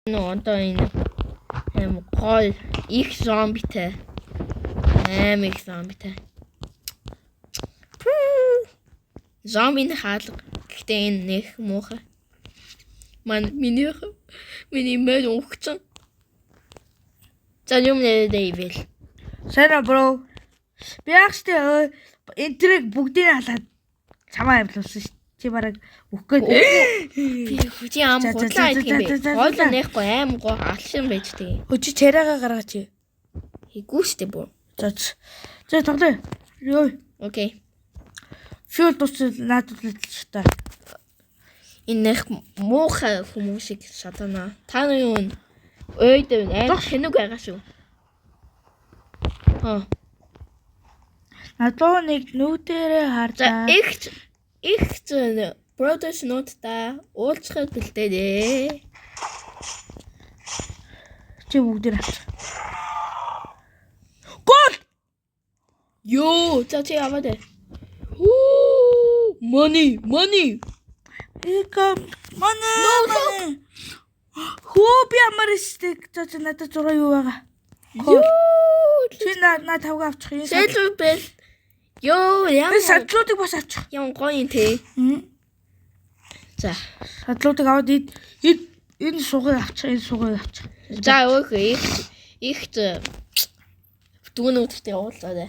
Одоо энэ гол их зомбитэй. Их зомбитэй. Зомбийн хаалга. Гэхдээ энэ нэх муухай. Миний мэн өгцөн. За юм нэрээ. Сайн бро. Би яахштай энэ трийг бүгдийг халаад чамаа явуулсан ш. Чи бараг өгөх гээд. Би хүчи ам худлаа идэх юм бэ. Гол нэхгүй аим гоо алшин байж тээ. Хөчи чарайгаа гаргаач. Хийгүү штэ бо. За тоглоё. Йоо. Окей. Фьюл дуусна наадуулж та. Энэ нэх муухай хүмүүсийг шатана. Та нар юу вэ? Ойд аим хэнэг байгаа шүү. Надоо нэг нүдэрээ харлаа. Их зэн Brothers Note та уулзахад бэлдээ дээ. Чи бүгдээр авч. Гол! Ёо, за чи аваад. Money. Эко money. Хөө би амарсдаг. За надад 6 юу байгаа. Ёо. Чи наа тавга авчих юм. Сэлбэр бэл. Ёо, Би садлуудыг бас авчих. Ян гоё юм те. За, садлуудыг аваад энэ сугыг авчих. За өөхөө их дүүнүүдтэй уулзаад.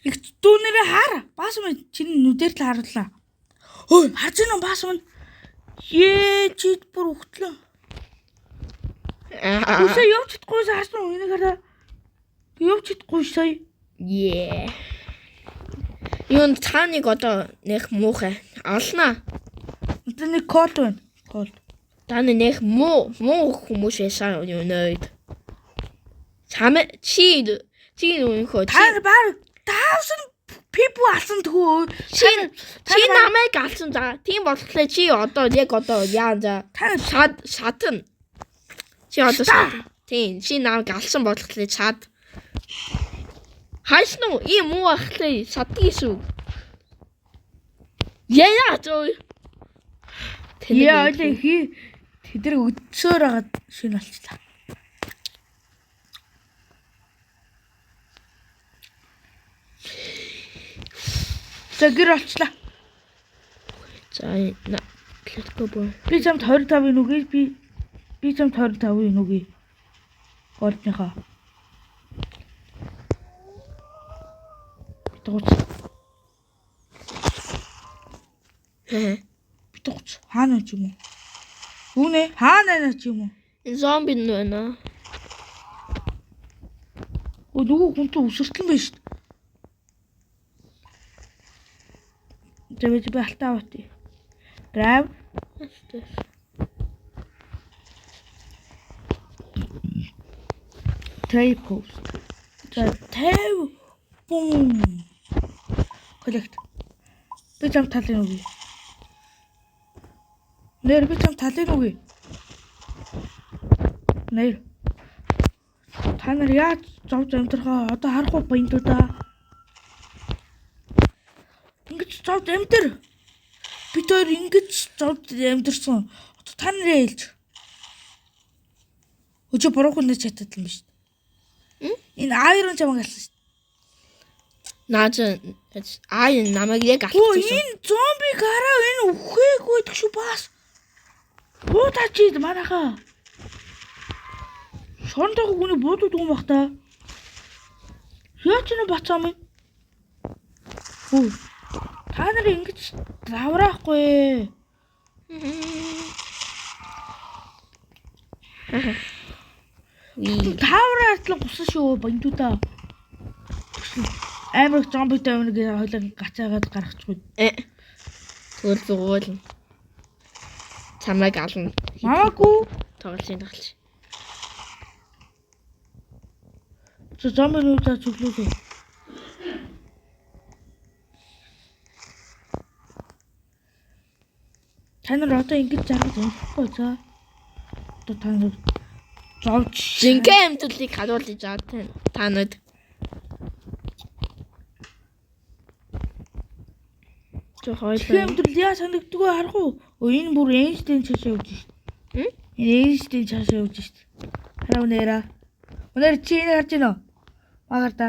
Их дүүнэрээ хар. Баас мөн чиний нүдээр л харууллаа. Ой, харж байна уу баас мөн? Чи бүр өгтлөө. Үсээ явж чадахгүй харсан уу? Энийг хараа. Явж чадахгүй сая. Юун цааныг одоо нэх муухай. Олноо. Одоо нэг кол байна. Кол. Таны нэх муу хүмүүс ясаа юу нөөд. Чи нөхөө. Та баг 1000 people алсан тгөө. Чи намайг алсан за. Тийм болохоор чи одоо яа за. Шатна. Чи одоо шатна. Тийм чи намайг алсан болохоор шат. Хайш нь ийм муу ахлаа шатгийшүү. Яа зөө. Яа тэдэр өдсөөр хагаад шинэ болчихлаа. Загэр болчлаа. За let's go bro. Би чамд 25-ын үгүй би чамд 25-ын үгүй. Голдныхаа. Битгууч. Хаана ч юм уу? Үүнэ хаана ч юм уу? Энэ зомби нүнэ. Нөгөө хүнтэй өсөртлөн байна шүү дээ. Би алтаа аваад. Drive. Tray post. Tray. Boom. Collect. Би чам талын үгүй. Нэр би чам талын үгүй. Нэр. Та нар яаж зовж амьдрахаа одоо харахгүй баяндуудаа. Ингэж зовж амьдр. Бид хоёр ингэж зовж амьдрсан. Одоо та нараа хэлж. Өчигдөр буруухан нэ чатаад юм биш. Энэ айрон чамаг алсан шүү. Наач намайг яг алсан. Энэ зомби гараа энэ үхээгүй гэх шүү бас. Буудаач ид манайхаа. Шондоо хүний буудууд юм бах та. Яач энэ бацаам юм? Та нар ингэж давраахгүй. Тавраатлан гусан шүү баяндуудаа. Амар зомбитэй өнөг хойлоо гацаагаад гаргачихгүй. Түр зуул. Чамайг ална. Маагүй. Тоглосон тоглож. Зомбинуудаа зүглүүлээ. Та нар одоо ингэж зарах юмхгүй за. Одоо та нар зовж жинхэнэ амьдлыг харуулж байгаа та нарт. Жохойлоо. Амьдрал яа санагддгүй харах уу? Энэ бүр Эйнштейн чашаа явж шít. Эйнштейн цаашаа явж шít. Хараа өнөөрэ. Өнөөр чи энийг харж байна уу? Магаар да.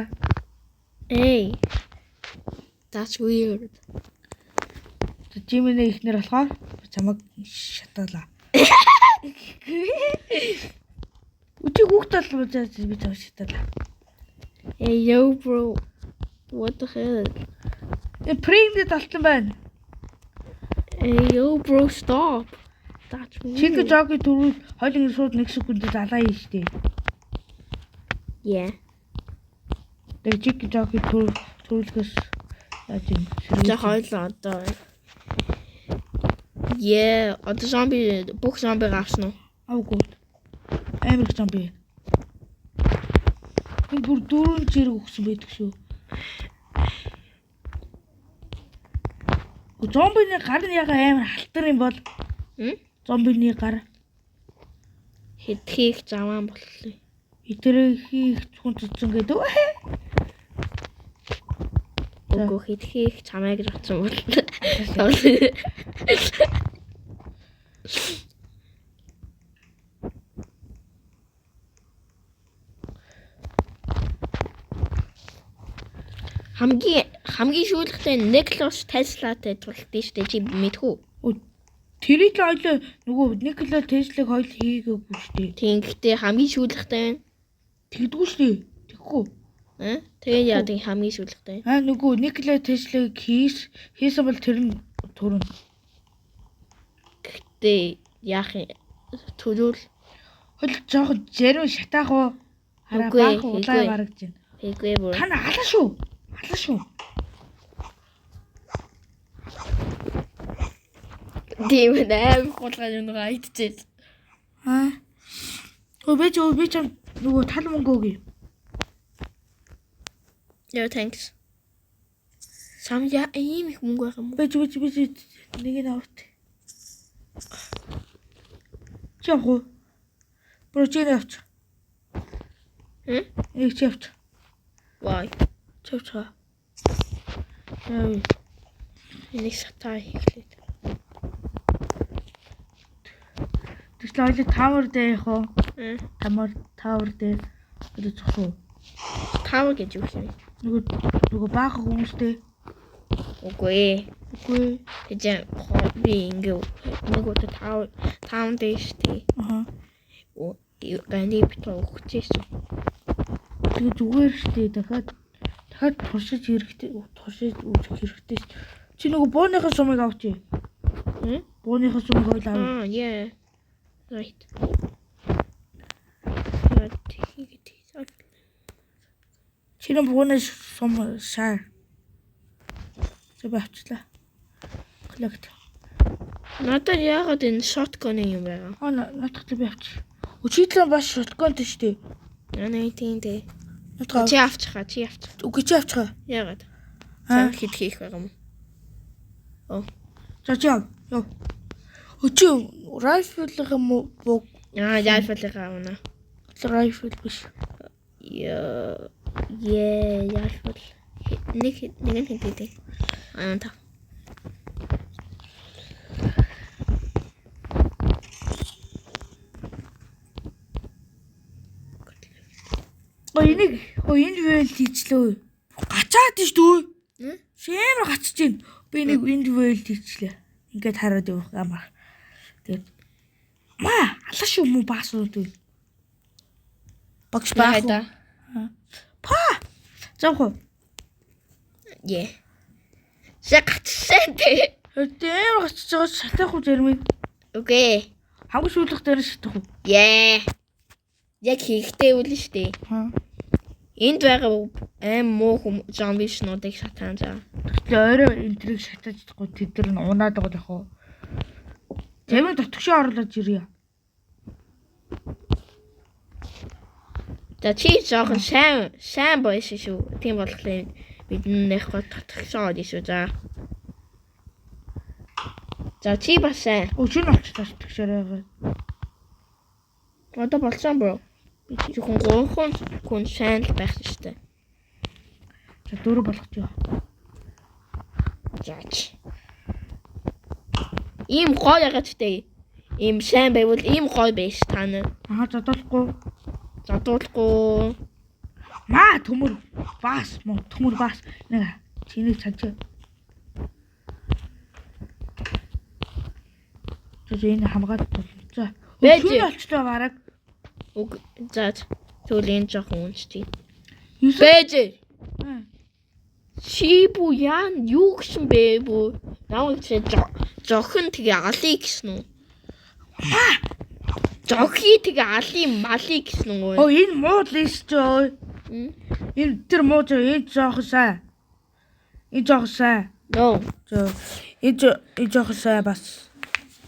Hey. That's weird. Жимэнэ ихнэр болохоор чамаг шатаалаа. Үчиг хүүхдэл бодож би чамаг шатаалаа. Hey yo bro. What the hell? Премд алтан байна. Hey yo bro stop. That's Чиг weird. жоги дөрөв хоёулын шууд 1 секундэд алаа юм штэ. Yeah. Тэр чиг жоги төрөлгөөс яаж юм. За хоёлоо одоо. Yeah, одоо зомби бүх зомби гарсан уу? Авгүй. Амар их зомби. Энэ бүр 4 зэрэг өгсөн байдаг шүү. Зомбины гар нь яга амар халтар юм бол зомбины гар Хэдхийг заваан боллоо. итерхийг хүн цуцсан гэдэг. Үгүй хэдхийг чамайг зовсон бол. Хамгийн шүүлэгтэй Nicholas Tesla-тэй тулдсан шүү дээ. Чи мэдхүү? Тэрийг л ойлоо нөгөө Никола Теслаг хоёул хийгээгүй шүү дээ. Тийм гэхдээ хамгийн шүүлэгтэй байна. Тэгдэггүй шүү дээ. Тэгхгүй. Тэгээ яа тийм хамгийн шүүлэгтэй. Нөгөө Никола Теслаг хийсэн бол тэр нь төрөн. Гэхдээ яах юм? Төрүүл. Хөл жоохон зарим шатаах уу? Хараа баах улаан гаргаж байна. Хийгүй бүр. Та алаа шүү. Алаа шүү. Тийм ээ, хулгай юм байгаа идчихсэн. Би ч нөгөө тал мөнгө өгье. Yo thanks. Самя ийм их мөнгө байгаа юм. Би нэг нь авт. Чамху. Прочен авч. Их чавч. Why? Чавчаа. Энийг сатаа хийхлээ. Тэглээ тавар дээр яг уу. Тавар дээр өдөрцөх. Тавар гэж юу юм? Нөгөө баах хүмүүстэй. Үгүй. Тэгэж би ингээ нэг удаа таван дэш тий. Гэнди битүү өгчээсэн. Тэгээ зүгээр штэ дахиад туршиж хэрэгтэй үүсэх хэрэгтэй. Чи нөгөө бууныхаа сумыг авч. Бууныхаа сумыг ойлаа. Yeah. Right. Чиний бууны сум шаар. Зөв авчлаа. Коллект. Надад яагаад энэ shotgun юм бэ? Надад би авч. Өчигдөр бас shotgunтэй штэ. Яна тиймдээ. Надад Чи авчихаа. Үгүй чи авчихаа. Яагаад? Цаа хит хийх байгаа юм. За чи яв. Өчиг rifle юм уу? Яйфалгаа авна. Rifle биш. Яйфал. Нэг нь хинтээ. Та. Энэ вэл хийчлээ. Гачаад ш дөө. Шээр гачж гин. Би нэг энэ вэл хийчлээ. Ингээд хараад явах амар. Тэгээд алаа шүү муу баасууд үү. Багш баах. Па. Зоохоо. Шагтсан тий. Дээр гачж байгаа шатаах уу зарим. Окей. Хамгийн сүүлх дээр шатах уу? Яг хийхтэй үл нь штэ. Энд байгаа муу зомби шнуудыг шатаан заа. Тэгэхээр өөрөө энтрийг шатаж чадахгүй тэд нар унаад байгаа яг уу. Зэмээ дотгошоо орлоод ирье. За чи жоохон сайн байсан шүү. Тийм болохоор бид нэх гот дотгошоо орё шүү. За чи бас сайн. Өчиг нь очиж дотгошоо. Одоо болсон бро. Би жоохон гоохон хүн сайн л байх шүү. За дөрөв болгож юу. Заач. Ийм гоо ягаад ч дээ. Ийм сайн байвал ийм гоё байж та нар. Аа задуулахгүй. Задуулахгүй. Маа төмөр бас мөн төмөр бас нэг чиний цач. Энэ хамгаад за. Байж. Шүүн олчлоо бараг. Уг за тэгвэл энэ жоохон уншчих. Байж. Чи бу яан юу гэсэн бэ бу? Намайг чи зохин тэгээ алий гэсэн үү? Зохи тэгээ алий малий гэсэн үү? Оо энэ муу лист ой. Энэ тэр муу энэ жоохон сайн. Энэ жоохон сайн. Ноо. Энэ жоохон сайн бас.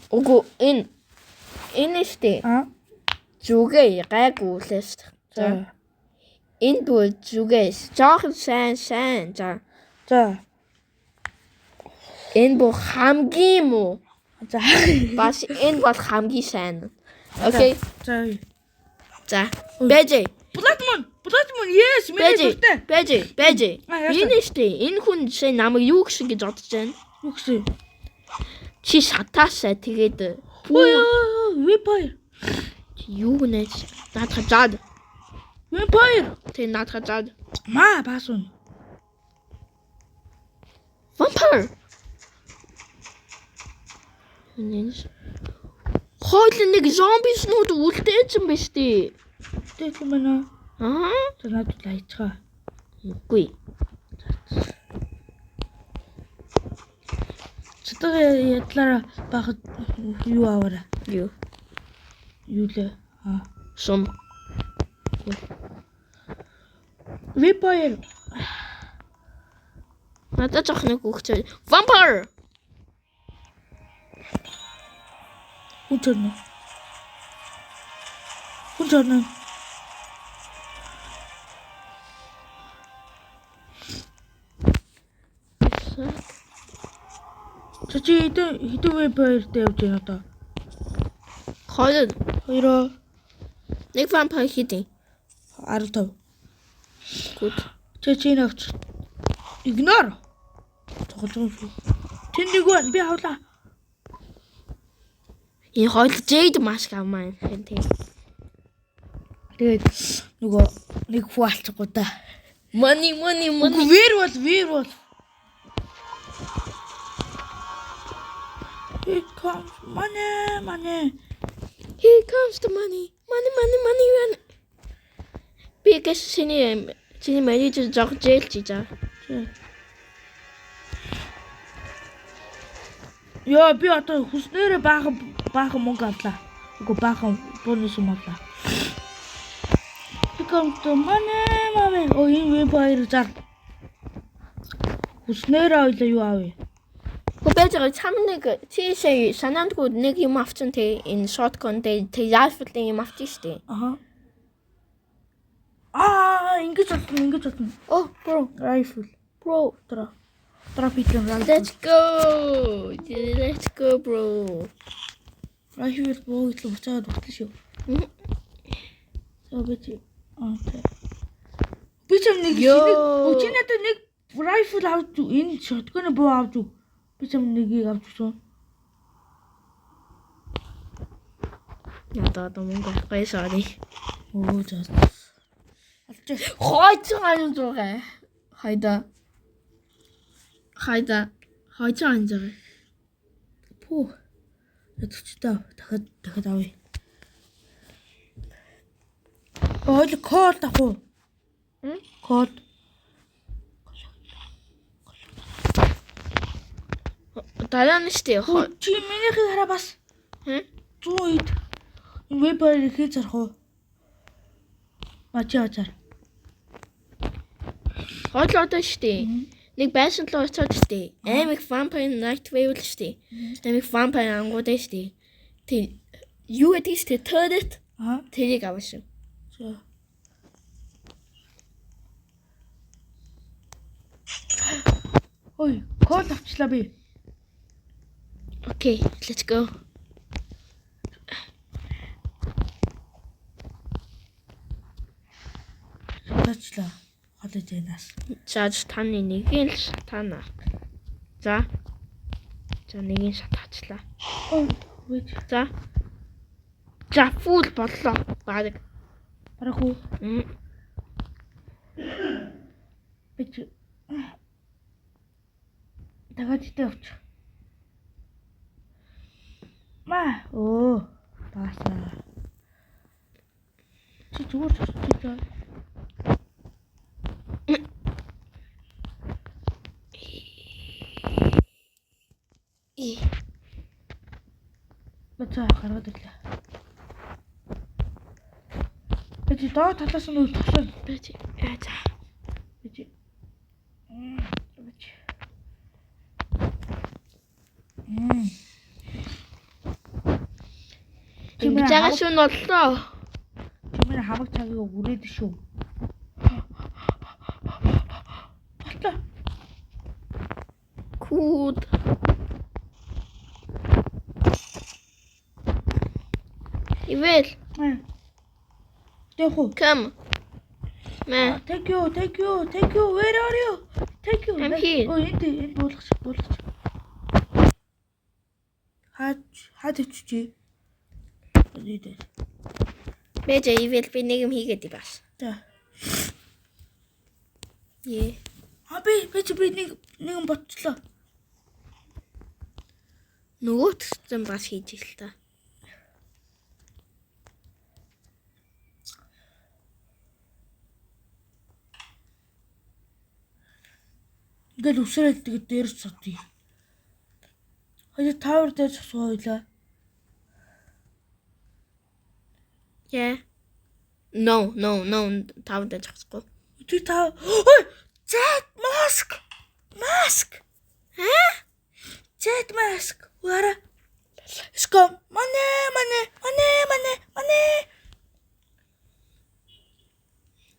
Уг энэ штэ. Зүгээ гайгуулээс. За. Энэ бол зүгээс жоохон сайн. За. Энэ бол хамгийн муу. За. Бас энэ бол хамгийн сайн. Окей. За. Байж. Bloodmoon. Yes, миний дуртай. Байж. Энэ штэ. Энэ хүн сая намайг юу гэсэн гэж бодож байна? Юу гэсэн? Чи шатаасаа тэгээд Vampire. чи юу гэнэ? Наадах заад. Vampire. Тэ наадах заад. Маа бас уу. Vampire. Нэнс. Хойлон нэг зомбиснууд үлдээсэн биз дээ. Тэг юм байна. Аа? За надад лайцгаа. Үгүй. Чөтгөө ядлаараа бахад юу аваарай. Юу? Юу лээ? Сум. Vampire. Надад жоох нэг үгчээ. Vampire. Хүчнэ. Чи хэдэн vampire-тэй явж байна одоо? Хоёроо. Нэг vampire хийдин. 15. Good. Чи навч. Ignore. Тоглоом шүү. Тэнийг байна. Би хавлаа. Энэ хойл jade mask авмаа юм тийм. Тэгээд нөгөө нэг хүү алчихгүй та. Money. Вэр бол. Here comes money. Here comes the money. Money. Би гэж чиний менежер жоох жээлч жаа. Яа би одоо хүснээрээ баахан мөнгө авлаа. Үгүй баахан бонус авлаа. Here comes the money. Оо энэ vampire зар. Хүснээрээ ойлоо юу авъя? Бэжэр 참нэг тийшээ санаандгүй нэг юм авчин тэ энэ shotgun тэ яафлын юм авчих штэ. Ингэж болно. Oh, bro. Rifle. Bro. Drop it on rifle. Let's go, bro. Rifle боо итлээ буцаад өгтлээ шүү. За би чам нэг чи надад нэг rifle авч энэ shotgun боо авч өг. Би чам нэгийг авч өгсөн. Надад мөнгө авахгүй sorry. Оо за. Хойцоо ань зураг. Хайда. Хойцоо ань зураг. Пүү. Ядчихтаа дахиад авъя. Ойл код авах. Код. Талан штэ. Чи минийхийг хараа бас. 100 ид. Vampire хийж зарах уу? Ачаа. Хойлоо штэ. Нэг байсан л очоод штэ. Амиг vampire night wave л штэ. Амиг vampire ангууд штэ. Тэг юу гэдэг штэ turret. Тэрийг авсан. За. Ой, код авчлаа би. Okay, let's go. Авчлаа. Хадаж яанаас. За таны нэгийг л шатаана. За. За нэгийг шатаачлаа. Ой, За. За фул боллоо. Бараг. Барах уу? Бич. Дахиад итэ авч. Ма. Оо. Баасаа. Чи зүгээр чичээ. Бацаа гараад ирлээ. Бич доо талаас нь тасал. Бич. За. Бич. Бич. Ингэж байгаа шүү нь боллоо. Чимээ хамаг цагийг үрээд шүү. Боллоо. Кууд. Ивэл. Тэхүү. Come. Мэ. Thank you. Where are you? Thank you. I'm here. Оо энд буулгач. Хаад өвччихье. Эдээ. Бэж ивэл би нэг юм хийгээд бас. За. Е. Би нэг юм боцлоо. Нөгөөтсөн бас хийж ил та. Ингээл үсрээд тэгээд дээр цотъё. Хоёул тавар дээр цосгоо хойлоо. Yeah. No. Тав дэж хасгүй. Чи тав. Ой! Jet mask. Jet mask. Вара. Ском. Мане.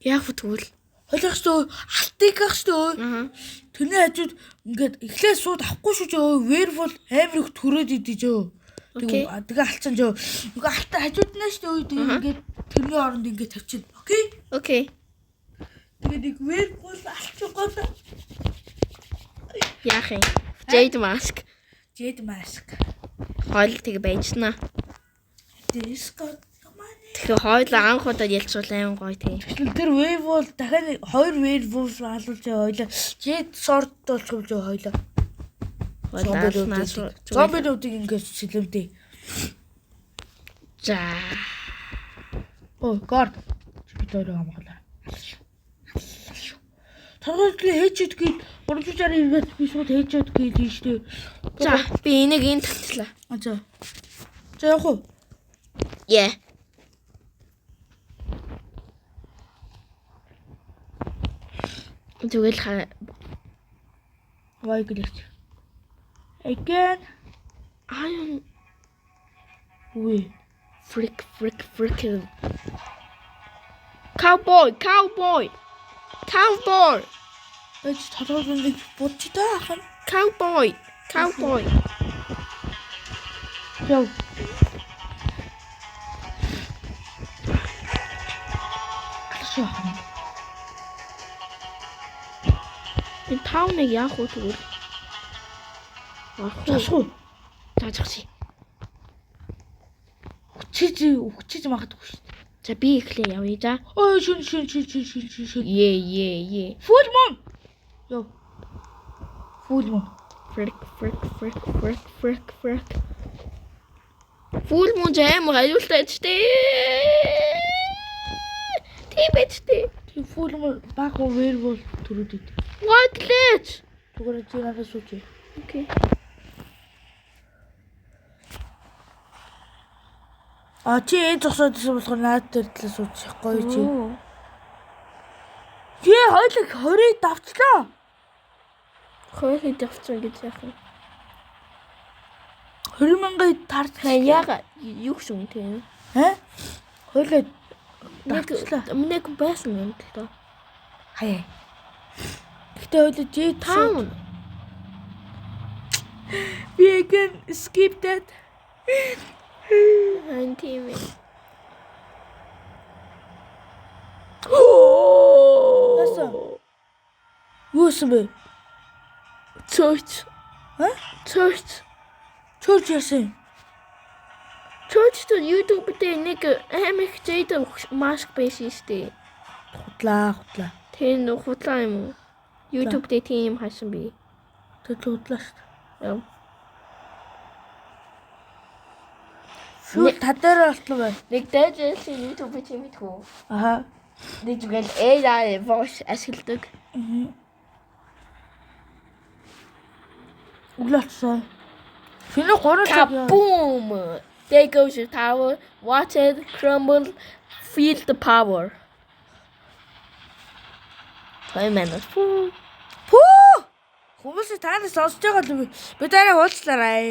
Яг футбол. Хойлох шүү. Алтыг гах шүү. Тэрний хажууд ингээд эхлээд сууд авахгүй шүү жөө. Werewolf амар их төрөөд идэж өө. Тэгээ алцсан жөө. Ингээ алтай хажууднаа шүү. Тэгээд тэрний оронд ингээ тавьчихна. Окей. Тэгээд нэг werewolf алцсан гол. Яах юм? Jade mask. Хойл тэг байжнаа. Дискот. Тэгэхээр хойлоо анх удаа ялцуул айн гоё тий. Тэр werewolf дахиад хоёр werewolf алуулж хойлоо. Jade sword болчих жөө хойлоо. Зомбидуудыг ингээ сэлэмдээ. За. Оо, guard. Би төрөө амгалаа. Таргалыг хээчэд гээд урамжуулаар ирээд би шууд хээчэд гээд тийштэй. За, би энийг энэ талтлаа. За. За явах уу? Yeah. Тэгэл Вай гэлээч. Again. I Үгүй. freak. Cowboy. Эч таргалыг бодчих та ахын. Cowboy. Яв. Алшаа ахын. Энэ тауныг яах вэ тэгвэл? Засгүй. Заажчихъя. Хүчиж магадгүй шүү дээ. За би эхлэе явъя за. Ой шин. Е. Full moon. Яв. Full moon. Freak. Full moon жаам аюултай ч дээ. Тийм биз дээ. Тийм full moon баг werewolf төрөд ид. What glitch? Зүгээр чи надад сууч. Okay. Чи энэ зогсоодсэн болохоор наад дээр талаа суучих гоё чи. Хойлог 20 давчлаа. Хойлог давцсан гэж яах вэ? 20,000 тарж яага юу гэсэн юм те? Хойлоо давчлаа. Нэг байсан юм л доо. Хаяа. Гэтэ хойлоо чи Town. We can skip that. TV. Nasıl? Nasıl be? Church. Ha? Church. Church яасан? Чөчтэй YouTube дээр нэг амиг зэйд маск байсан штэ. Худлаа. Тэр нэг худлаа юм уу? YouTube дээр тийм юм хасан би. Тэр худлаа шүү дээ. Яа. Шүл тадаар болтлоо байна. Нэг дайжсэн YouTube тийм мэдхүү. Аха. Нэг зүгээр AI voice ашигладаг. Углаацсан. Шинэ 3 цаг. Boom! There goes your tower. Watch it crumble. Feel the power. 2 minutes. Пүү! Хүмүүс танаас сонсож байгаа л бид арай уулзлаарай.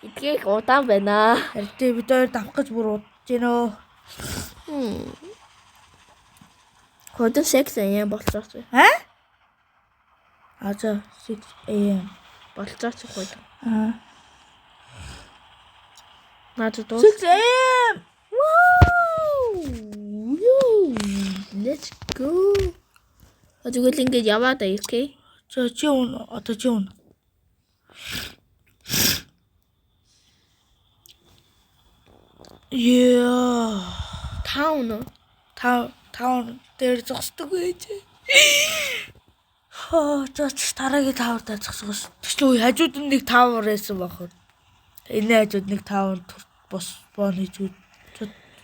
Итгэх удаан байна. Харин бид хоёр давх гэж бүр удаж гинөө. Хотон 6 AM болцооч. За 6 AM Болцооч хот. Надад 6 AM. Woo! Let's go. Зүгээр л ингэж яваад аа, окей? За чи одоо чи унаа. Яа. Таун дээр зогсдог байж. За дараагийн таавар дээр зогсгоос. Тэглүү хажууд нь нэг таавар байсан бахад. Энэ хажууд нэг таавар бос боон хийж үү.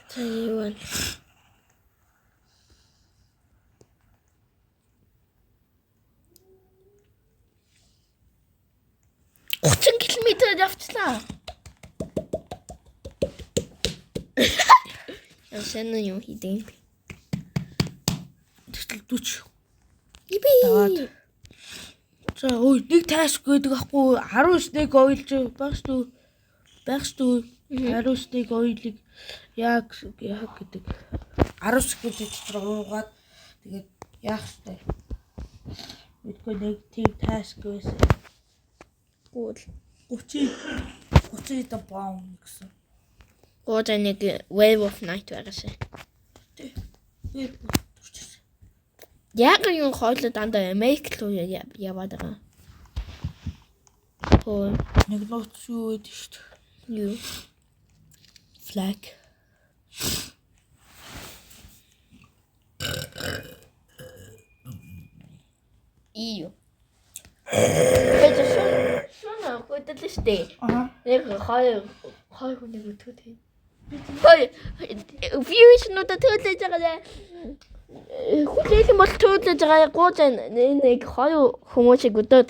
За юу вэ? Километр явчлаа. Яасан юм хийдэн. Тэглүү дүүч. Иби. За ой нэг таск гэдэг ахгүй 19-ыг ойлж байх шүү. 19-ыг ойлыг яг гэдэг 19 гэдэг дотор уугаад тэгээд яах вэ? Мэдгүй нэг тийм таск байсан. Гол 30 баун гэсэн. Гол нэг Wave of Night байгаас. Яг юм хойлоо дандаа Америк руу яваад байгаа. Хөө Нэг нууц юу гэдэг шүү дээ. юу? Flag. Ию. Шона хөдөлстэй. Яг хоёр хүнийг өтгөтэй. Views нөтө төлөж байгаа. Хүлээх юм бол төлөж байгаа гооч нэг хоёр хүмүүсийг өдөөд.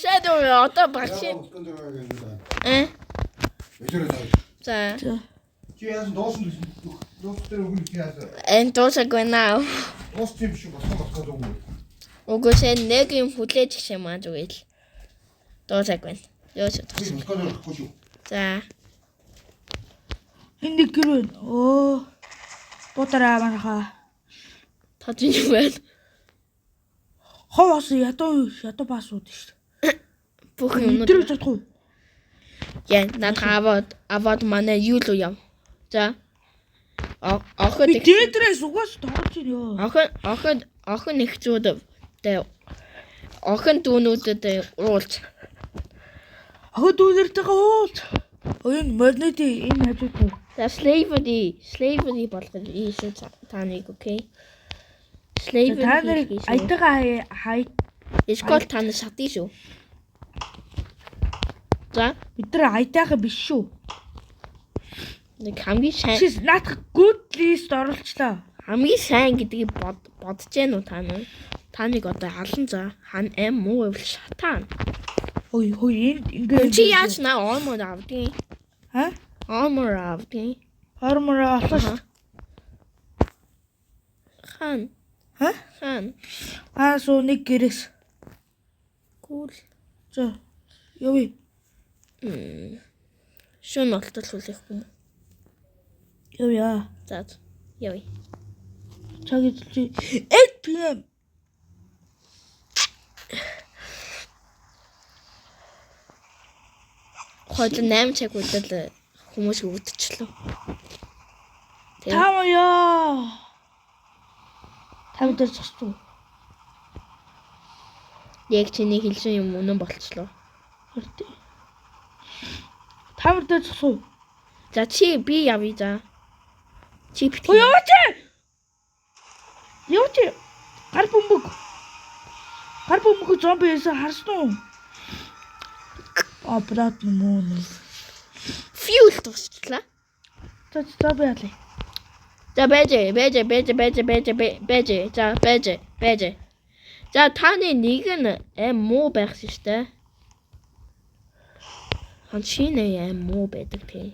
Шэдөө одоо багш. За. Чи яасан дуусан дээр өгөх яасан? Дуусаагүй наа. Дууссан юм шиг босгоо өгөө. Уггүй нэг юм хүлээж гişмаа зүгээр л. Дуусаагүй. Ёос. Босгоо өгөхгүй шүү. За. Энэ гэр байна. Буудараа манайхаа. Тажин юу байл? Ховоос ядуу баасууд шүү дээ. Бүх юм Өдрөж чадах уу? яа аваад манай юу л яв. За. Охид Би дээдрээс угаас тоглож байна ёо. охин нэгчүүд охин дүүнүүдэд уулз. Охид дүүнэртэйгээ уулз. Энэ моднити энэ хажууд нь. За slavery болгож ийшээ таныг окей. Slavery Та нар айтайгаа хай. Эскол тань шатий шүү. За Бид нар айтайгаа биш шүү. нэг хамгийн сайн Чи наадах good list оруулчлаа. хамгийн сайн гэдгийг бодож гэнэ үү та нар? Таныг одоо халан за хан муу байвал шатаана. Хой энд ингээ Чи яаж наа armor авдیں۔ ха? Armor авдیں۔ Армор олоош. Хан. Ха? Хан. Суу нэг гэрээс. Cool. За. Явъя. Шүн олтолгүй юм. Явъя. За. Явъя. Чагийг чи 8 PM. Хойд 8 цаг удаа хүмүүс өвдчихлөө. Тамаяа. Тавд зогсов. Яг чиний хэлсэн юм үнэн болчихлоо. Хөртөө. Тавд зогсов. За чи би явъя за. Чи бит. Яваач. Яваач. Гар бөмбөг зомби эсэ харсан уу? Брат мөн. Fuel тусчлаа. За би яалаа. За бэжэ. За бэжэ. За таны нэг нь муу байх шүү дээ. Хан шинэ муу байдаг тий.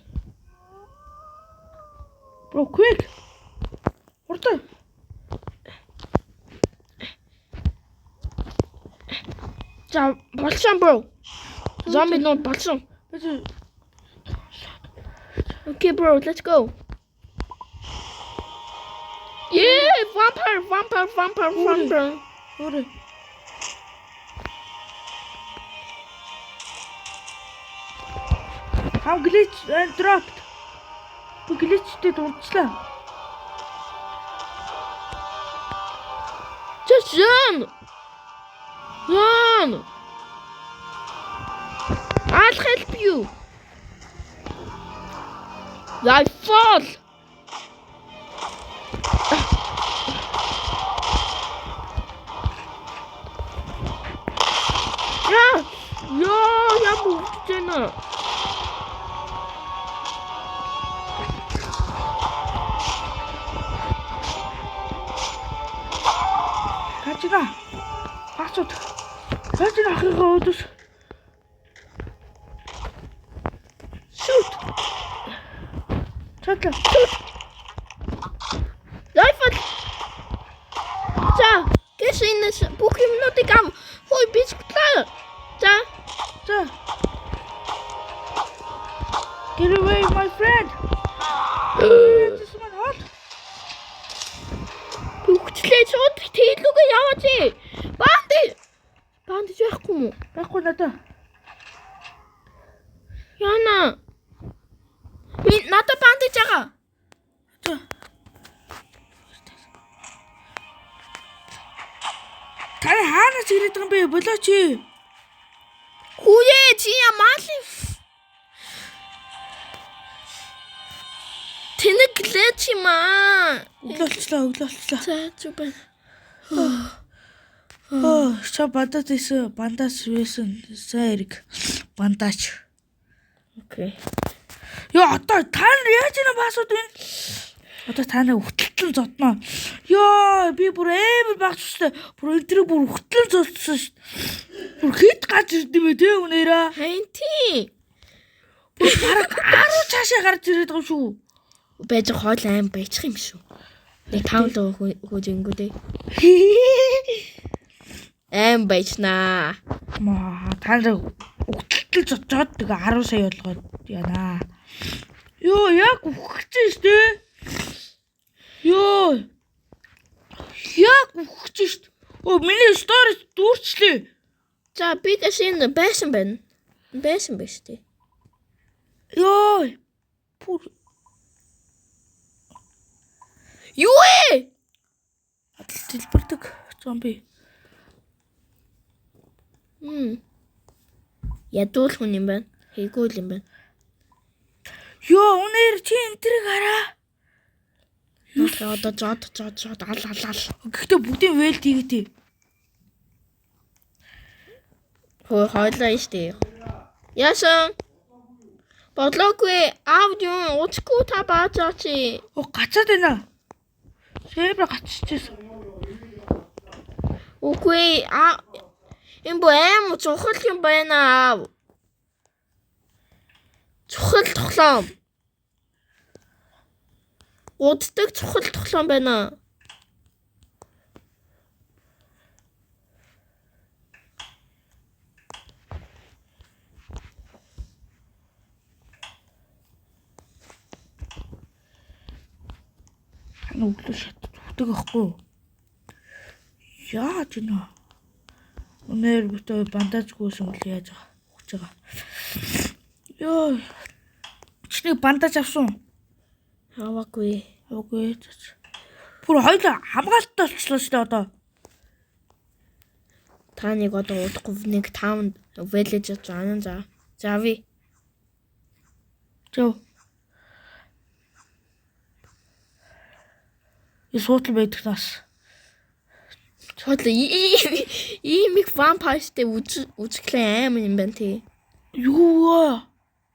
Bro, quick. Хурдан. За болсон bro. Зомби нууд болсон. Okay bro, let's go. Yeah, vampire. Хурдан. I'm glitched and dropped. Би гличтэй дурдчлаа. Just run. I'll help you. I fall. Я мучена. Качна. Хацууд. Качна ахыгаа өдөс. Shoot. Чатлаа. Райфл. За, гэшинэс бүх юмнуудыг ав. Хой бисклаа. За. Get away, my friend. This one hot. Бүгдлээ шууд тэлүүгээ яваач. Бандаж байхгүй мүү? Байхгүй надаа. Яна. Би надад бандаж байгаа. За. Таны хаанаас ирээд байгаа юм бэ? Болооч. Хүүе чи ямаали. Тэнэг глэч маа. Өглөөлчлөө. За зүбэн. Ча бандаж вэсэн сайрэг бандаж. Окей. Яа одоо та нар яаж энэ баасууд вэ? Одоо та нар хөтөлтөн зодноо. Яа би бүр амар багчтай. Бүр энэ бүр хөтлөн зодсон шүү. Бүр хит гаж ирдэм бэ те үнээрээ. Хэнти. Бүр бараг 10 цаашаа гарч ирээд байгаа шүү. Байж хоол аим байчих юм шүү. Нэг 5 хөөжингүүдээ. Аим байчнаа. Та нар хөтөлтөл зодчоод тэгээ 10 сая болгоод яана. Ёо яг үхчихсэн шүү дээ. Ёо. Яг өгч шít. Оо миний стори дүүрчлээ. За би гэсэн байсан байна. Байсан биш тий. Йоо. Пүр. Юу ээ? Дэлбэрдэг зомби. Ядуул хүн юм байна. Хийгүүл юм байна. Йоо, үнээр чи энтрийг хараа. Одоо жод ал. Гэхдээ бүгдийн вэлт хийгээтэй. Хойлоо штэ. Яасан? Бодлоогүй аудио уцгүй та баазаач. Оо, гацаад байна. Сервер гацчихсан. Үгүй энэ бэм чухал юм байна. Чухал тоглоом. Уддаг чухал тоглоом байна. Нүглөө шатдаг ахгүй. Яаж нэ? Өнөр бүтээ бандажгүйсэн үл яаж өгч байгаа. Йоо. Чиний бандаж авсан. Аваагүй. Бүр хоёул хамгаалттай болчихлоо шүү дээ одоо. Та нэг одоо удахгүй нэг 5 village заана за. Зави. Чөө. Исвотл байдаг нас. Чод ийм vampire-тэй үзэхлээр аим юм байна тий. Юу?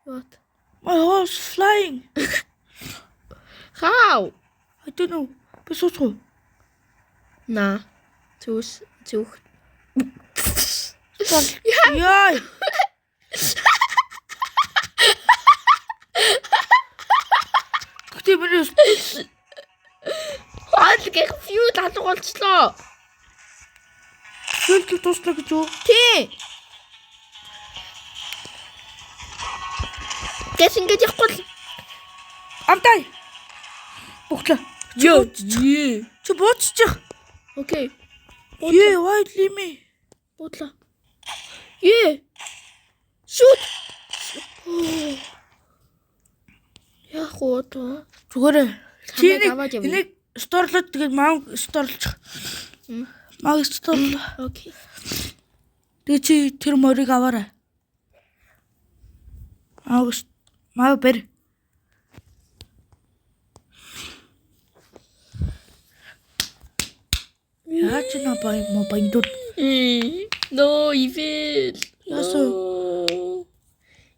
What? My horse flying. How? I don't know. Бисууцгүй. На. Зүг. Яа. Гэтэ минь Хойлгих фью талга болчлоо. Фэлт туслаа гэж юу? Тий. Гэс ингэж явахгүй. Амтай. Бүхлээ. Ёо. Чи буучих. Окей. Why leave me? Бодлоо. Shoot. Яах вэ то? Зүгээр. Чи аваад явъя. нэг сторлоод тэгээд маа сторлчих. Маа сторлоо. Окей. Тэгээ чи тэр морийг аваарай. Маа бэр. Яаж на баяндууд. No, evil. Яасан?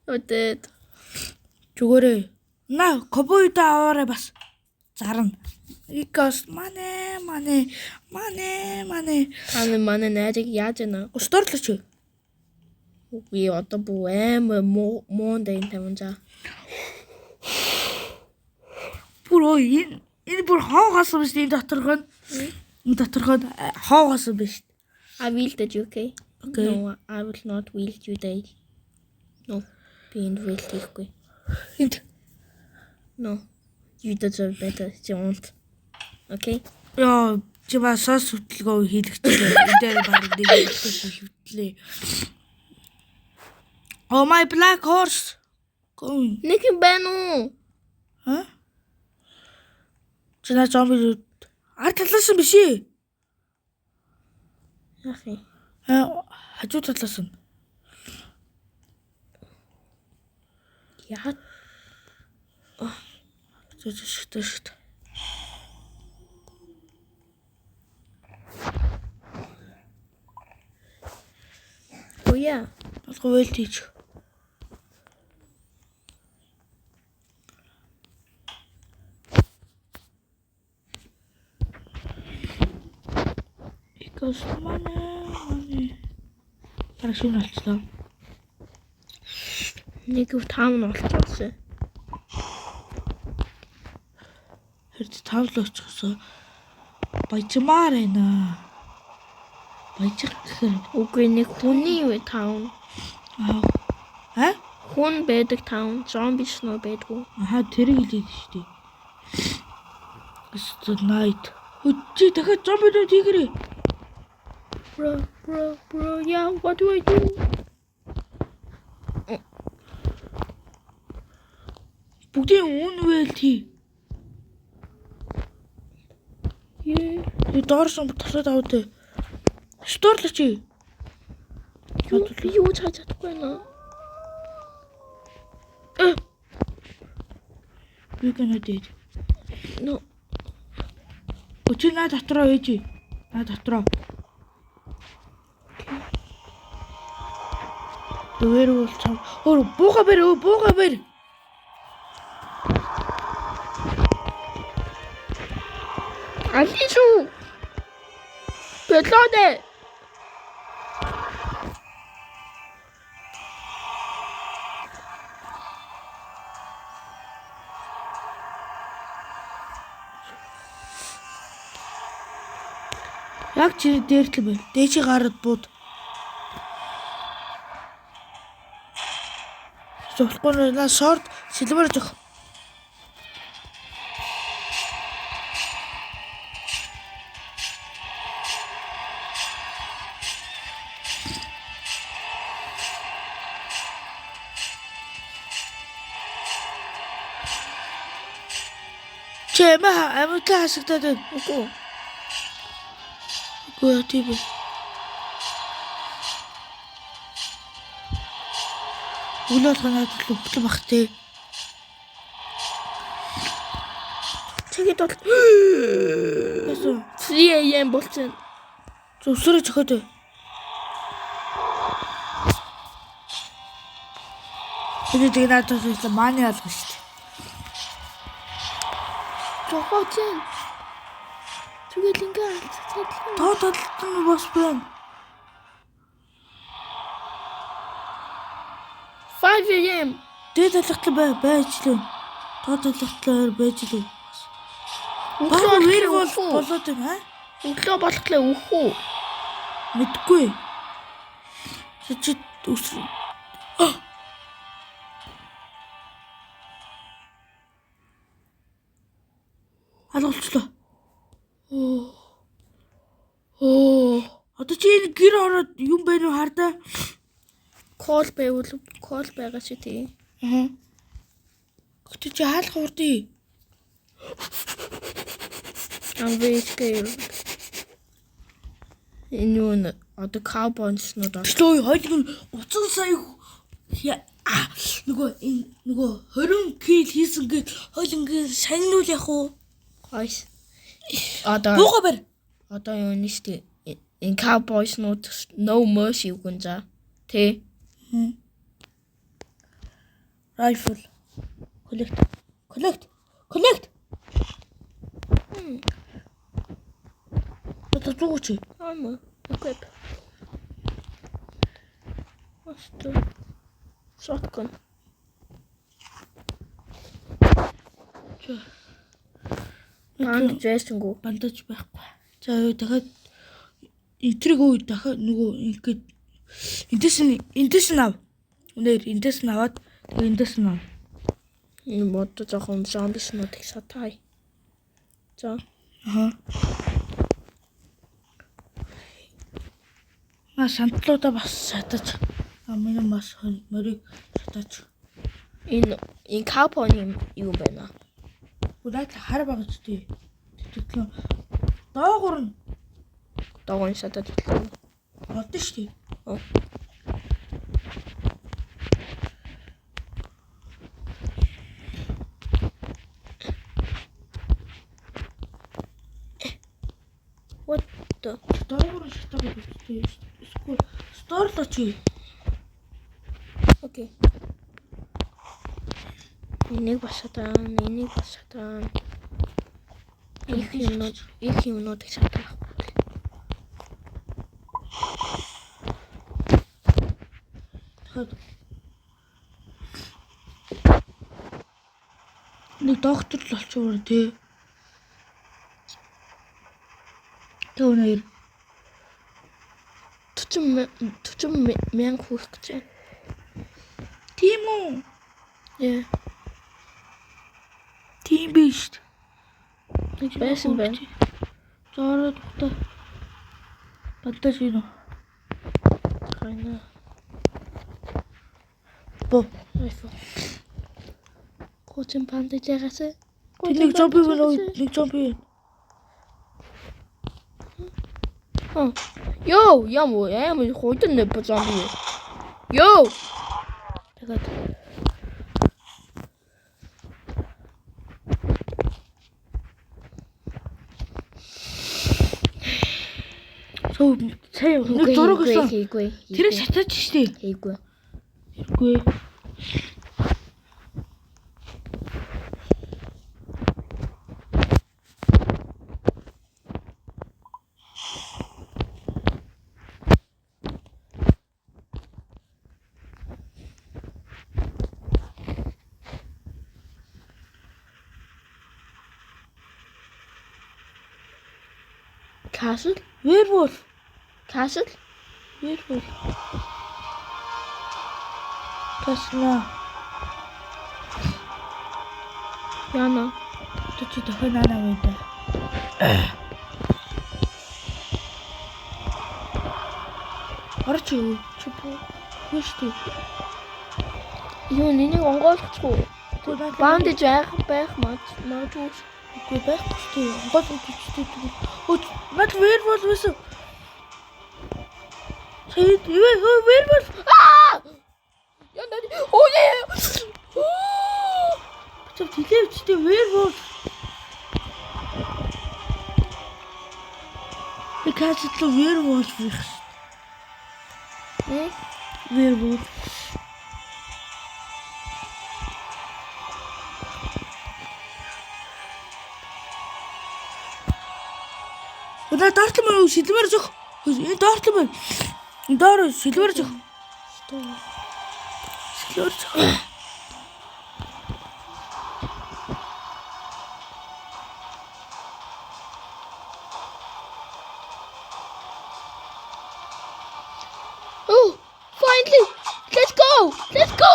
You're dead. Зүгээрээ. На, кобойд аваарай бас. Зарна. Икос мане. Манай найзыг яаж яана? Сторлооч. Үгүй одоо бүү муун дэйн таван за. Бүр энэ бүр хоогоос биш энэ доторгоо. Энэ доторгоо хоогоос биш. I will that you okay? Okay. No, I will not will you die. No. Би энэ will хийхгүй. Энд. No. You deserve better. Don't. Okay? Яа, чи ба сос хөтөлгөө хийлэгчлээ. Энд дээр баг нэг хөтлөө. Oh my black horse. Going. Нэг юм байна уу? Ха? Чи на зомби ард талаас нь биш ээ. Яах юм? Хажуу талаас нь. Яа. Шт. Oh yeah. Толгой вэлтийч. Икос мане. Харшин болчлоо. Нэг өв таам нь болчихсон. Хэрд тавлаа очихсоо баяжмаар байна. Баяжих гэхээр Үгүй нэг хүний таун. Хүн байдаг таун, зомби сноо байдгүй. Тэрийг хэлээд шүү дээ. It's the night. Чи дахиад зомбинууд хийгэрээ. Bro, yeah, what do I do? Бүгдийн үн үйл хий. Yeah. Доорсон тасаад аваад. Сторлоо чи. Би юу цааж чадахгүй наа. Би гэнэтэй. No. Өчиг наа дотроо ээж. Наа дотроо. Дөр бол цав. Бууга бэр. Алису. Петлоне. Яг чи дээрлээ бай. Дээши гараад бууд. Зөвхөн наа шорт сэлбэр зөх. Чэма амтаа хасагдаад байна. Үгүй тийм. Үлээл ханаад л хөтлөм бах тий. Чигэд бол 3 AM болсон. Зөвсөрөө зөхөд. Тэгээд надад л мааны алга шүү дээ. Жохоцэн. Чигэд ингээ цадлаа. Тоо талд нь бас байна. 5 AM. Дээд талхтал байжлаа. Тоо талхтал байжлаа. Өглөө Вэр болоод байна. өглөө болохлаа үхүү. Мэдгүй. Чи өсрөө. Алуулчлаа. Одоо чи энэ гэр ороод юм бэ нүү хардаа? Кол байгаа чи тий. Гэтэ чи хаалх урдий. I'm very scared. Энэ одоо cowboys-нууд Тэглөө хоёул нь 30 сая нөгөө 20 кил хийсэн гээд хоёул ингээд шагнуул явах уу? гойс. Одоо Бууга бэр. одоо юу нэ энэ cowboys-нууд no mercy үгэн за. Тэ. Rifle. Collect. Одоо зүүч. Ама. Equip. What's the shotgun? Бандаж байхгүй. За юу дахиад энтриг үе дахиад нөгөө ингээд эндээс нь ав. Үнээр эндээс нь аваад тэгээ эндээс нь ав. Энэ мод жоохон зомбиснууд их сатай. За. Сантлуудаа бас шатаж. Миний бас морийг шатаж. Энэ cowboy юу байна? Удаад хар багч тий. Тэтгэл доогуур нь шатаж ирлээ. болдсон шүү дээ. What the? Доогуур нь шатаж болдсон. Сторлоо чи. Окей. Энийг бас шатаа. Их юмнууд их шатаа. Нэг доктор л болчихвол тий. Төвнөр 40 мянга хүрэх гэж байна. Тийм үү? Яа. Тийм биш. Байсан байна. Жороо тухтай. Бандаж ийн үү? Хайна. Бо. Айфо. Кочин бандаж ягасаа. Нэг зомби байна уу? Нэг зомби. Йоо, ямар хойдон нэг зомби. Йоо. Тэгээд Сөө цаа нэг зураг өсөн. Хийгүй. Тэрийг шатаач штий. Хийгүй. Хэрэггүй. Castle? Werewolf. Castle? Werewolf. Castle. Яна. Тэд дахин нана байдаг. Орч юу? Чупо. Хүчтэй. Юу нэнийг онгойлгохгүй. Бандаж байх магадгүй. Үгүй байхгүй шүү дээ. Онгол үгчтэй тэгвэл. Өө над werewolf байсан. Сэд werewolf. Яна. Оо. Тэд тэлээвчтэй werewolf. Castle werewolf их. Werewolf. Өдөр доотлон мөн шилмэр зөх. Энэ доотлон мөн. Доор шилмэр зөх. Шилмэр зөх. Oh, finally. Let's go. Let's go.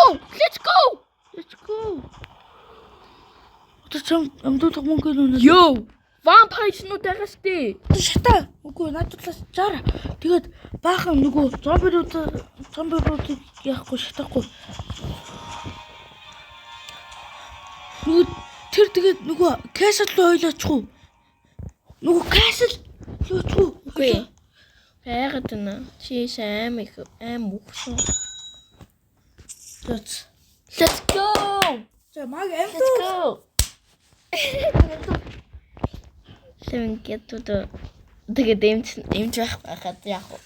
Өдөр чам амдууд мөнгө нүнэ. Yo. Vampires-нуудаас тий. Шата. Үгүй над талаас жаар. Тэгээд баахан нөгөө зомбируудыг яахгүй шатахгүй. Нөгөө тэр тэгээд нөгөө Castle руу ойлоочихгүй. Нөгөө Castle лоочихгүй. Үгүй. Яагаад вэ? Чи аим ухсан. Let's go. За маг Let's амтуу. go. Тэм гэтүүд тэгээд эмч байхад яах вэ?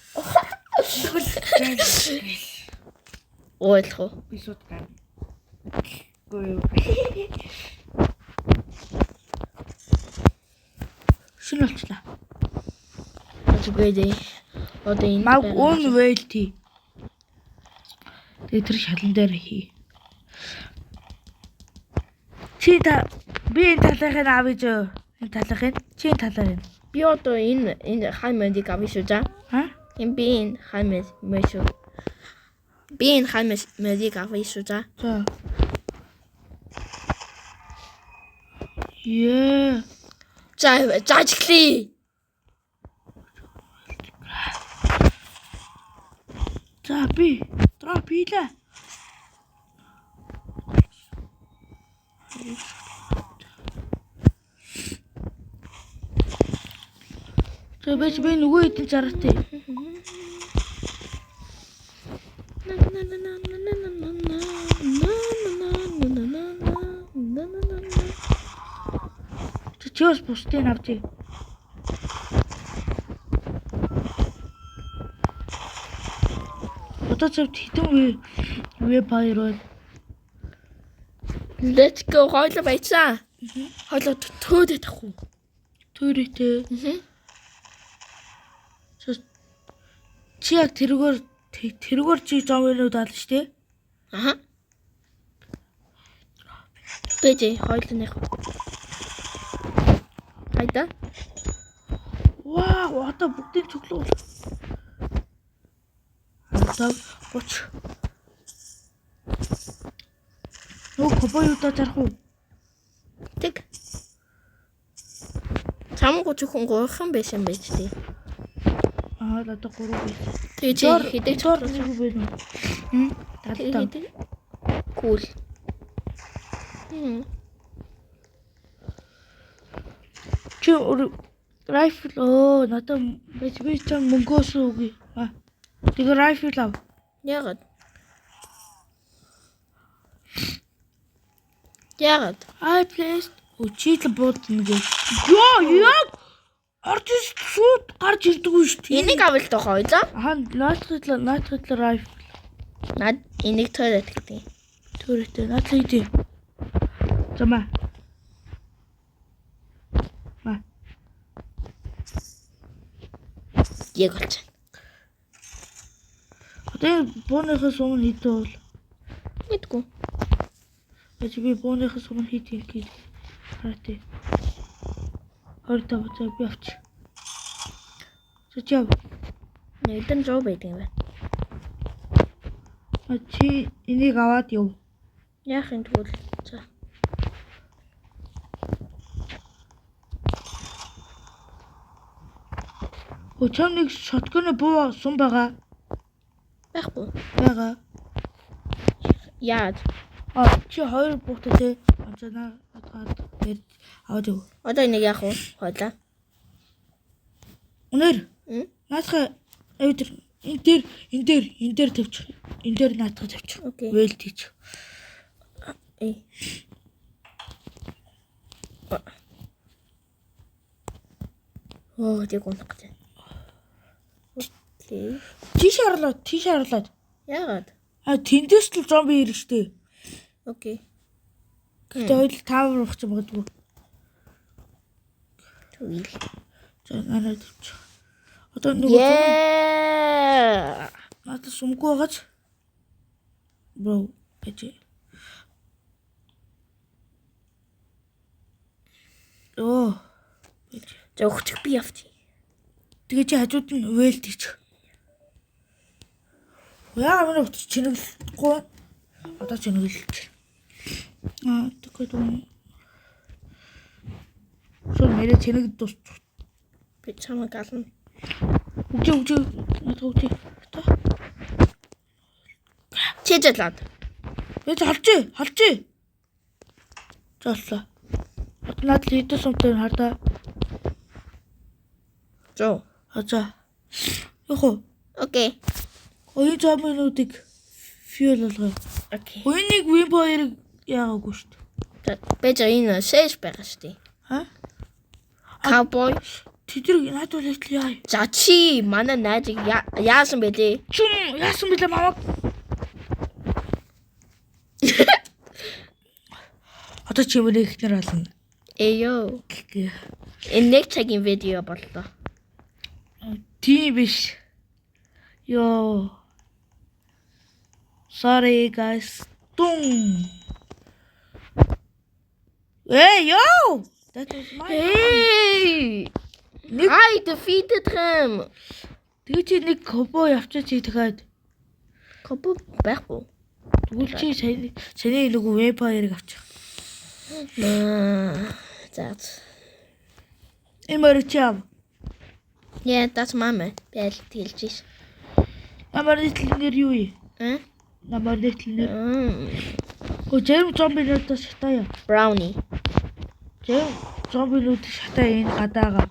Ойлгох уу? Би шууд гай. Гоо. Шин болчихлаа. Зүгээр. Одоо энэ Маг өн вэлти. Тэгээд тэр шалан дээр хий. Чи та би энэ талаахыг авъя зөө. Энэ талаахыг чи энэ талаар. би одоо энэ хаймыг авъя шүү за. Ха? Би энэ хаймыг авъя шүү за. За. Яа. Заачлаа. За би тропила. Тэбэж би нөгөө хэдэн зараатай. Чи бас бусдыг авчи. Одоо зөв хитэн үе баярууд. Let's go хойло байцаа. Хойло төөдөд тахгүй. Төрөйтэй. Чи яг тэргээр чи зомбинууд аална штэ. Аха. Бэж хойлоных. Хайда. Вау, одоо бүгдийг цуглуул. Одоо боч. Нөө кобоюута зарах уу? Тэг. За Чамгүй зөвхөн 3хан байсан байж тээ. Одоо 3 бай. Тэгээ чи хэдэг Дор нэг байна уу? Татаа. Cool. Чи rifle надад би ч мөнгөөс үгүй. Тэгээ rifle ав. Яагаад? I placed чийл буудна гэж. Ёо яг артист шууд гарч ирдэг үү шүү дээ. Энийг авал тохоо за. Наатгал rifle. Наад энийг төрөөд гэдэг. Төрөтэй наадлаа идэ. Замаа. Яг болж байна. Одоо бооныхоос өмнө хийдэ бол. Мэдгүй. Би бооныхоос өмнө хийдэ гэж хараатай. Хортой бацаа би авч. Чичав. Нэгдэн жоо байдаг юм байна. Чи энийг аваад яв. Яах юм тэгвэл за. Чам нэг shotgun буу сум байгаа. Байхгүй. Яга. Яад. Чи хоёр буутаа анцанаа хатгаад аваад яв. Одоо энийг яах вэ? Хойлоо. Өнөр. Наасаа эвдэр энэ дээр тавьчих. Энэ дээр наатах тавьчих. Окей. Вэлт хийч. Тэг унах гэж. Окей. Тийш харлаад. Яагаад? Тэндээс л зомби ирэх штэ. Окей. Гэтэ хоёул таавар ухаж магадгүй. Түйл. За нараа тавьчих. Одоо нэг надад сумгүй байгаач. Бро гэж. За өгчих би явчих. Тэгээ чи хажууд нь вэлт хийчих. Яа манай утас чинэглэхгүй. Одоо чинэглэж. Тэгэхээр Шууд нэрээ чинэг дуусч. Би чамайг ална. Үгүй надад Чижлаад. Би халжээ. Зооллоо. Наад л хэдэн сумтай хардаа. Жоо. За. Яхоо. Окей. Оюун зомбинуудыг fuel болгоо. Окей. Хоёрыг vampire яагаагүй шүү дээ. Бэж энэ сэш байгаа шүү дээ. Cowboy. Тэдрэг надад л яа. За чи манай найзыг яасан бэлээ? Чүм яасан бэлээ мамаа. Одоо чимээ ихнэр ална. Эё. Энэ нэг цагийн видео боллоо. Тийм биш. Yo. Sorry guys. Dum. Hey yo. That was my. Hey. I defeated him. Тэгээ чи нэг кобо явчаач тэгэхэд. Кобо байхгүй. Тэгвэл чи саяны нөгөө vampire-ыг авчих. That's. Эмэрчав. Yeah, that's mama. Бэл тэлжиш. Намар нэтлэнэр юу юм? Намар нэтлэнэр. Өчигдөр зомбинууд шатаа. Brownie. Тэг зомбинууд шатаа энэ гадаага.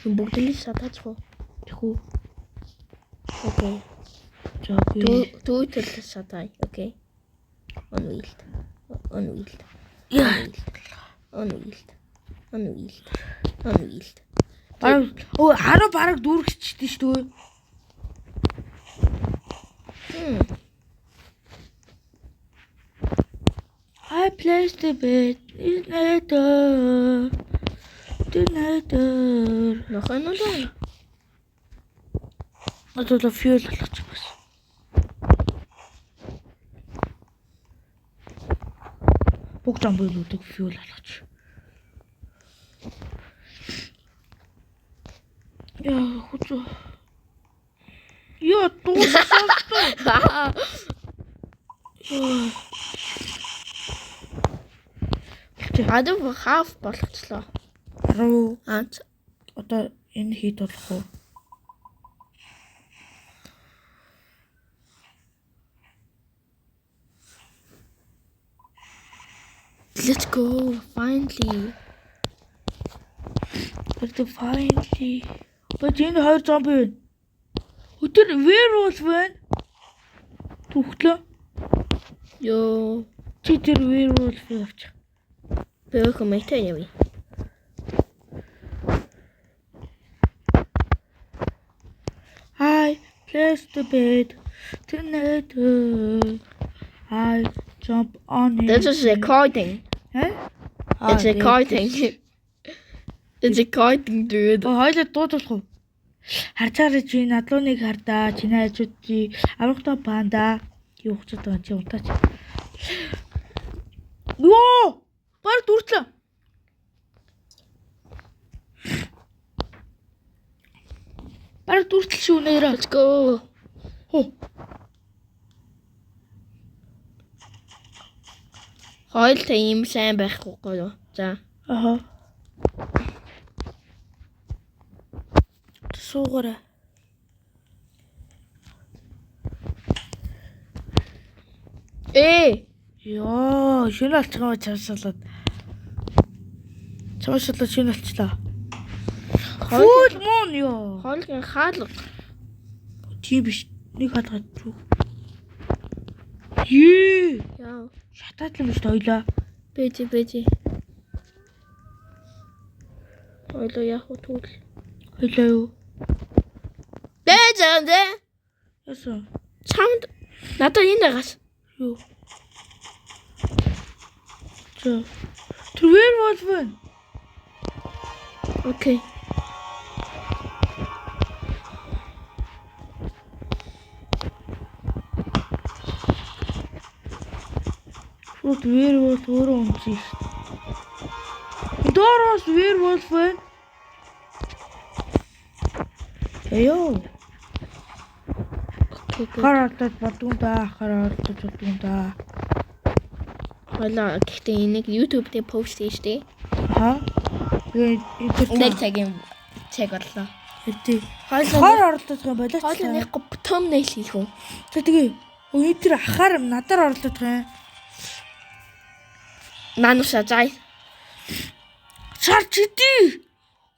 Бүгдийг шатаач хөө. Тэхүү. Окей. Түү шатай. Окей. Unwield. Яа. Unwield. Хараа бараг дүүргэчтэй шүү дээ. I placed the bed in the door. Нохоо нөө. Одоо fuel болгочих бас. Бүгд зомбиудыг fuel болгочих. Яа, хүчөө. Яа, дуусах. Адав half болгочлоо. Гарав. Аа. Одоо энэ хийд болох уу? Let's go. Finally. Finally. Бод энэ хоёр зомби байна. Өдөр werewolf байна. Түхлөө. Yo. Чи тэр werewolf авчих. Бөөг мэтэй яви. I place the bed tonight. I jump on it. This is recording. Huh? It's recording. It's recording, dude. Хоёлоо дуудуулах уу? Харцаараа чи надлуу нэг хардаа. Чиний хажууд чи аврахтаа панда. Юу хучаад байгаа чи унтаач. Йоо! Баг дүртлээ. Баг дүртэл шүү нэрээ. Let's go. Хөө. Хойлтой ийм сайн байхгүй юу? За. Аха. Суугаарай. Ёо, шинэ алчгаа чамсалаад. Чамсалаад шинэ алчлаа. Фул мон ёо. Хойлын хаалга. Тийм биш. Нэг хаалгаад шүү. Ее. Яа. Шатаад л юм шүү хоёлаа. Бэжи. Хойлоо яах вэ түүл? Хоёлаа юу? Бэжэндэ. Яасан? Чамд надад энэ дагаас. Юу? Тэр werewolf байна. Окей. Шууд werewolf өөрөө унцчих. Доороос werewolf байна. Эё. Харалтад бодгонда, харалтад бодгонда. Хойлоо гэхдээ энийг YouTube дээр пост хийж штэ. Аа. Нэг цагийн чек орлоо. Хэвээ. Хойлоо Хар оролдох юм болооч. хойлоо нэг thumbnail хийх үү? Тэгээ. Өнөөдөр ахаар надаар оролдох юм. Мануша зай. Шар чидий.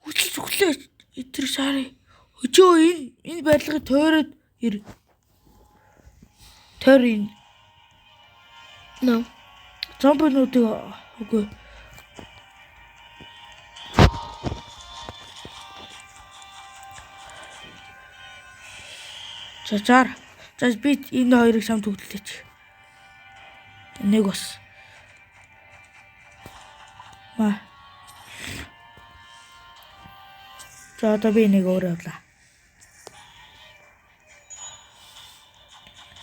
Хүчил зүглээ. Эдгээр шаарыг. Өчөө энэ байдлыг тойроод ир. Тойр энэ. No. Зомбинуудыг үгүй. Чачаар. За би энэ хоёрыг сам төгөллөөч. Нэг бас. Ма. За одоо би нэг өөр явлаа.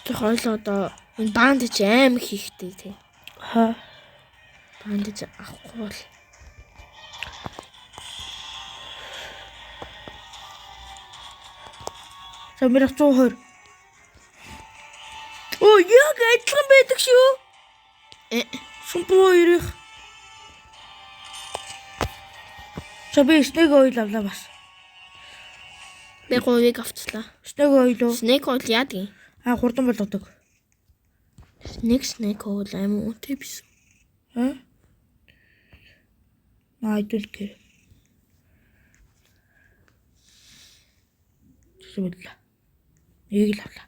Тэг хойлоо одоо энэ бандаж аим хийхтэй тий. Ха. Бандаж авахгүй бол. За 120. Оо яг адилхан байдаг шүү. Сумпро ирэх. Чаби снег ойл авлаа бас. Би говийг авчлаа. Снег ойл уу? Снэк ойл яадаг? Хурдан болгодог. Снэк ойл аим үнэтэй биш. Ха? I don't care. Чүлээ. Нэг л авлаа.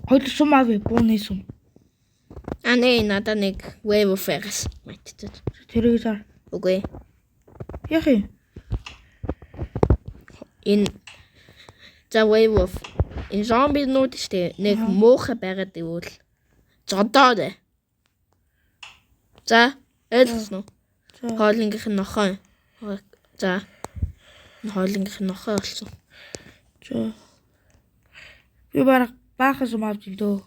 Хойл сум авъя, бууны сум. Nee, надад нэг wave of ferris мэдчихэж. Тэрийг зар. Үгүй. Яах юм? Энэ за wave of энэ зомби нууд штэ нэг муухай байгаад ивэл зодоод. За, ойлгосноо. Хоолынгийнх нь нохой. За. Хоолынгийнх нь нохой болсон. За. Би бараг баахан сум авч илдөө.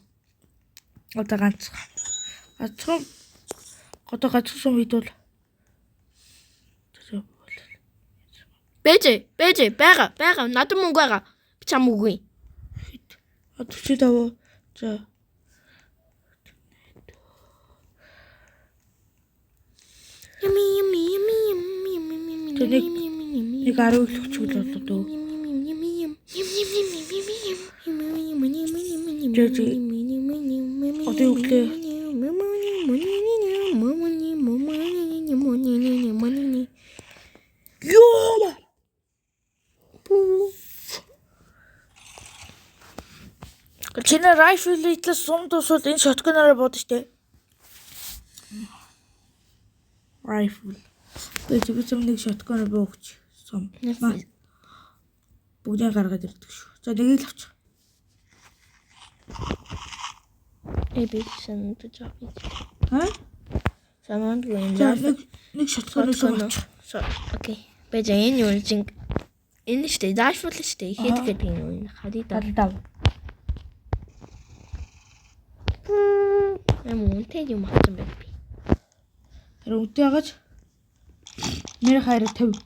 Одоо ганцхан. Ганцхан. Одоо ганцхан сум идвэл. Бэжэ, байгаа. Надад мөнгө байгаа. Би чам үгүй. 45. За. Нэг 10 өглөч үл болоо дөө. Одоо юу гэлээ? Ёо! Чиний rifle-ийг сум дуусвал энэ shotgun-аараа бод штэ. Rifle. Би нэг shotgun-аар буугч. Сум. Бүгдээ гаргаад ирдэг шүү. За нэгийг л авчих. Эбисэн гэж авчих. Ха? Саманд гэн. Нэг shotgun-аар авчих. Окей. Бэж энэ юу чинь энэ штэ rifle штэ. Хэд гэдэг юм. Харидаа. Үнтэй юм хацсан байв би. Тэр үнтэй агаж. Нэр хайр 50.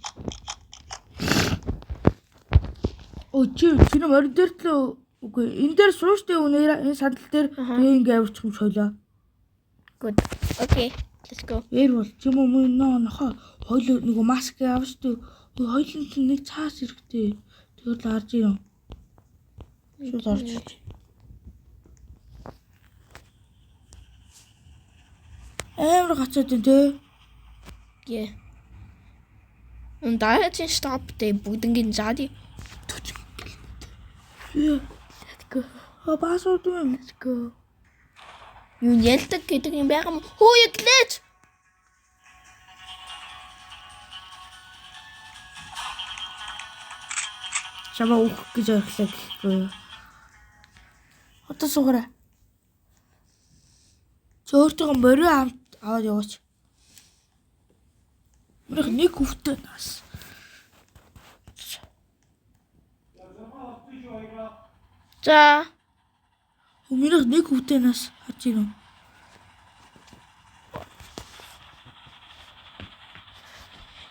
Чи морин дээр л үгүй энэ дээр сууштай үнээр энэ сандал дээр тэгээ ингээ авчих юм шойлоо. Good. Okay. Let's go. Ээр бол ч юм уу нохоо хойлоо нэг маск авч тээ. Хойлын чинь нэг цаас хэрэгтэй. Тэгэл гарч ирэн. Шууд орж ир. Амар гацаад байна те. Yeah. Und da hat sie Stopp, der Boden gehen Jadi. Let's go. Баасууд юм. Let's go. Юу ялдаг гэдэг юм байгаа юм. Хөө яглээч. Чамаа өөх гэж орхлоо гэхгүй. Одоо суугаарай. Зөөртөө морио аваад яваач. Нэг хөвтэй нас. За. Өмнөх нэг хөвтэй нас хаж ирв.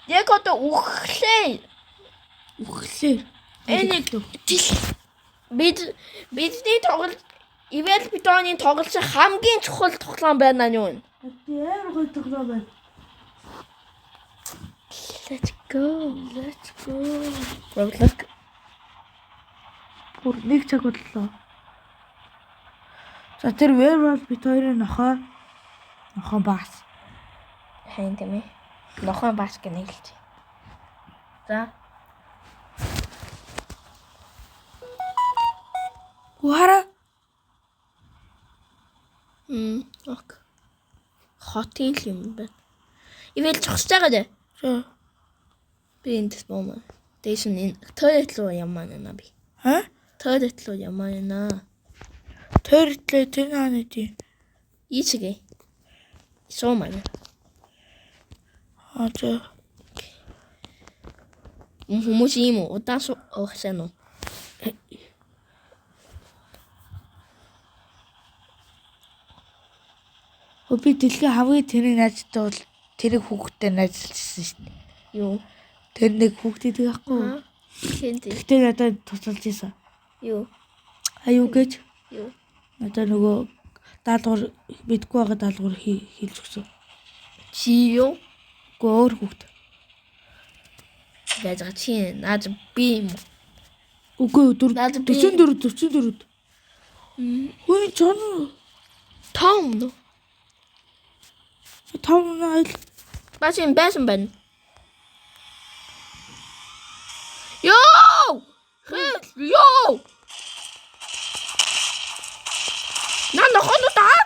Яг одоо үхлээ. Энийг бидний тоглолт Ивэл битооны тоглолт хамгийн чухал тоглоом байна нь юу? Амар гоё тоглоом байна. Let's go. Роблок. Бүр нэг цаг боллоо. За тэр werewolf бит хоёрын нохоо баас. Хайн тийм ээ. Нохоо баас гэнэ хэлж. За. Ухара. Ок. Хотын л юм байна. Ивэл зогсож байгаа дээ. Би энэ бомаа. Дэшн энэ тойлет руу ямаа нэ би. Ха? Тойлет руу ямаа нэ. Тойлет тэр хааны тий. Ичгээ. Сомаа. За. Хүмүүс юм уу? Удаас оохсан уу? Би дэлхийн хамгийн тэрийг найзтай бол тэрийг хүүхдтэй найзлжсэн шүү дээ. Юу? Тэр нэг хүүхдтэй байхгүй. Тэгтээ надад тусалж ийсэн. Юу? Аюу гэж. Юу? Надад нөгөө даалгавар мэдгүй байгаа даалгавар хийлж өгсөн. Чи юу? Өөр хүүхд. Яаж чи наад би юм. Үгүй 44. Хөөе чон. Том. Том найл. Басан байна. Йоо! Йоо! Нана хонотаа.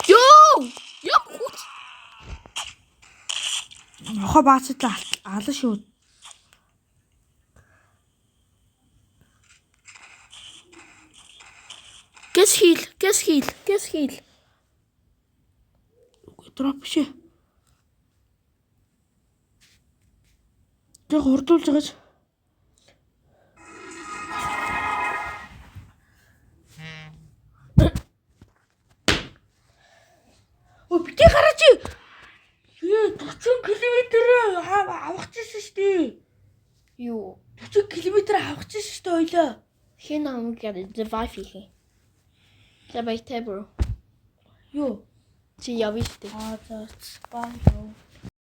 Йоо! Яа хут. Нохоо баацад алан шүү. Гэс хил. Дроп шээ. Тэг хурдуулж байгаач. Бити гараач. 40 км авах гэсэн шүү дээ. Юу? 40 км авах чинь шүү дээ ойлоо. Хин намайг divide хийх. За баяртай бро. Юу? Чи явъя штэ. За бай.